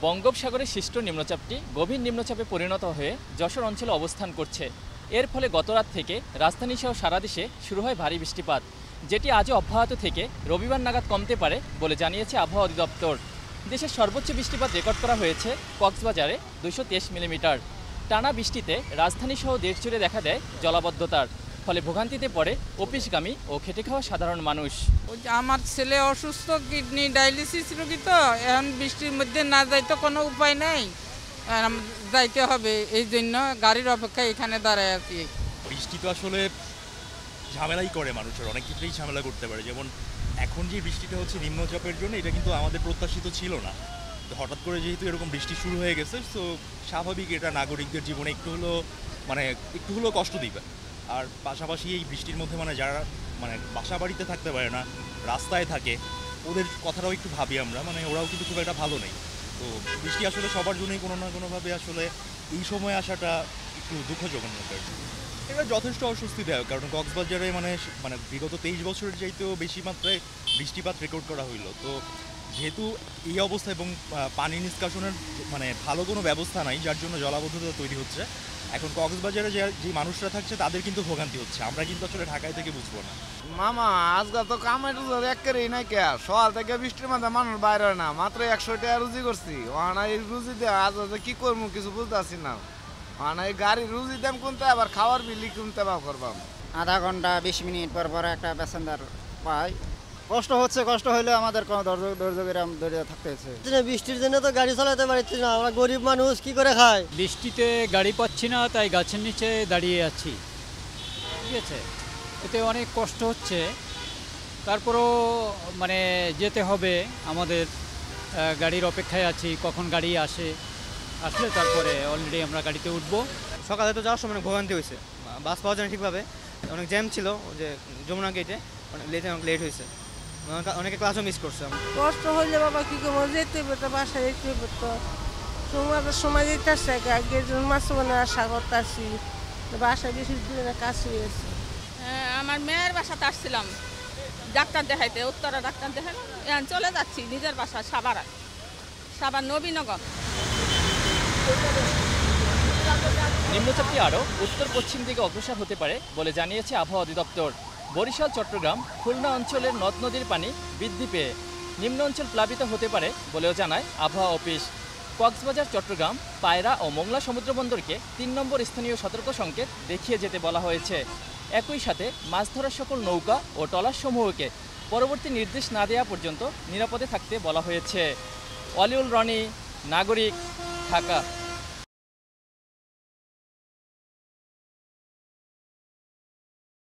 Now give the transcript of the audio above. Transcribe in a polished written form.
বঙ্গোপসাগরে সৃষ্ট নিম্নচাপটি গভীর নিম্নচাপে পরিণত হয়ে যশোর অঞ্চলে অবস্থান করছে। এর ফলে গতরাত থেকে রাজধানীসহ সারা দেশে শুরু হয় ভারী বৃষ্টিপাত, যেটি আজও অব্যাহত থেকে রবিবার নাগাদ কমতে পারে বলে জানিয়েছে আবহাওয়া অধিদপ্তর। দেশের সর্বোচ্চ বৃষ্টিপাত রেকর্ড করা হয়েছে কক্সবাজারে 223 মিলিমিটার। টানা বৃষ্টিতে রাজধানীসহ দেশ জুড়ে দেখা দেয় জলাবদ্ধতার, ফলে ভোগান্তিতে পড়ে অফিসগামী ও খেটে খাওয়া সাধারণ মানুষ। আমার ছেলে অসুস্থ, কিডনি ডায়ালিসিস রোগী, তো এখন বৃষ্টির মধ্যে না যাইতে কোনো উপায় নাই, যাইতে হবে। এই জন্য গাড়ির অপেক্ষায় এখানে দাঁড়ায় আছি। বৃষ্টি তো আসলে ঝামেলাই করে, মানুষের অনেক কিছুই ঝামেলা করতে পারে। যেমন এখন যে বৃষ্টিটা হচ্ছে নিম্নচাপের জন্য, এটা কিন্তু আমাদের প্রত্যাশিত ছিল না। তো হঠাৎ করে যেহেতু এরকম বৃষ্টি শুরু হয়ে গেছে, তো স্বাভাবিক এটা নাগরিকদের জীবনে একটু হলেও কষ্ট দিবে। আর পাশাপাশি এই বৃষ্টির মধ্যে যারা বাসা বাড়িতে থাকতে পারে না, রাস্তায় থাকে, ওদের কথাটাও একটু ভাবি আমরা। ওরাও কিন্তু খুব একটা ভালো নেই। তো বৃষ্টি আসলে সবার জন্যই কোনো না কোনোভাবে আসলে এই সময় আসাটা একটু দুঃখজনক। এটা যথেষ্ট অস্বস্তিদায়ক, কারণ কক্সবাজারে বিগত 23 বছরের চাইতেও বেশি মাত্রায় বৃষ্টিপাত রেকর্ড করা হইলো। তো যেহেতু এই অবস্থা এবং পানি নিষ্কাশনের ভালো কোনো ব্যবস্থা নাই, যার জন্য জলাবদ্ধতা তৈরি হচ্ছে। এখন কক্সবাজারে যে মানুষরা থাকছে তাদের কিন্তু ভোগান্তি হচ্ছে, আমরা কিন্তু আসলে ঢাকায় থেকে বুঝবো না। মামা আজকাল তো কামাই একেবারেই নাই কে, সকাল থেকে বৃষ্টির মধ্যে মানুষ বাইরে হয় না, মাত্র 100 টাকা রুজি করছি। এই রুজি দিয়ে আজ কি করবো কিছু বুঝতে পারছি না। এই গাড়ির রুজি দাম কিনতে, আবার খাওয়ার বিলি কিনতে করবাম। আধা ঘন্টা 20 মিনিট পর পর একটা প্যাসেঞ্জার পাই। কষ্ট হইলে আমাদের কোনো ধৈর্য থাকতে হচ্ছে। বৃষ্টির জন্য তো গাড়ি চালাতে পারছি না, আমরা গরিব মানুষ, কি করে খাই। বৃষ্টিতে গাড়ি পাচ্ছি না, তাই গাছের নিচে দাঁড়িয়ে আছি। ঠিক আছে, এতে অনেক কষ্ট হচ্ছে। তারপরও যেতে হবে আমাদের, গাড়ির অপেক্ষায় আছি, কখন গাড়ি আসলে তারপরে অলরেডি আমরা গাড়িতে উঠবো। সকালে তো যাওয়ার সময় ভোগান্তি হয়েছে, বাস পাওয়া যায় না ঠিকভাবে, অনেক জ্যাম ছিল যে যমুনা গেটে, অনেক লেট হয়েছে, অনেকে ক্লাসও মিস করছে। কষ্ট হইলে বাবা কি করবো, যেতে হবে তো, বাসায় যেতে হবে তো। সময় যেতে আসছে, আগে মাছ আশা করতেছি, বাসায় বেশি দূরে কাছে গেছে। আমার মেয়ের বাসাতে আসছিলাম ডাক্তার দেখাইতে, উত্তরা ডাক্তার দেখাইলাম, এখন চলে যাচ্ছি নিজের বাসা সাভার নবীনগর। নিম্নচাপটি আরও উত্তর পশ্চিম দিকে অগ্রসর হতে পারে বলে জানিয়েছে আবহাওয়া অধিদপ্তর। বরিশাল, চট্টগ্রাম, খুলনা অঞ্চলের নদ নদীর পানি বৃদ্ধি পেয়ে নিম্ন অঞ্চল প্লাবিত হতে পারে বলেও জানায় আবহাওয়া অফিস। কক্সবাজার, চট্টগ্রাম, পায়রা ও মোংলা সমুদ্রবন্দরকে 3 নম্বর স্থানীয় সতর্ক সংকেত দেখিয়ে যেতে বলা হয়েছে। একই সাথে মাছ ধরার সকল নৌকা ও ট্রলারসমূহকে পরবর্তী নির্দেশ না দেওয়া পর্যন্ত নিরাপদে থাকতে বলা হয়েছে। ওয়ালিউল রনি, নাগরিক, ঢাকা।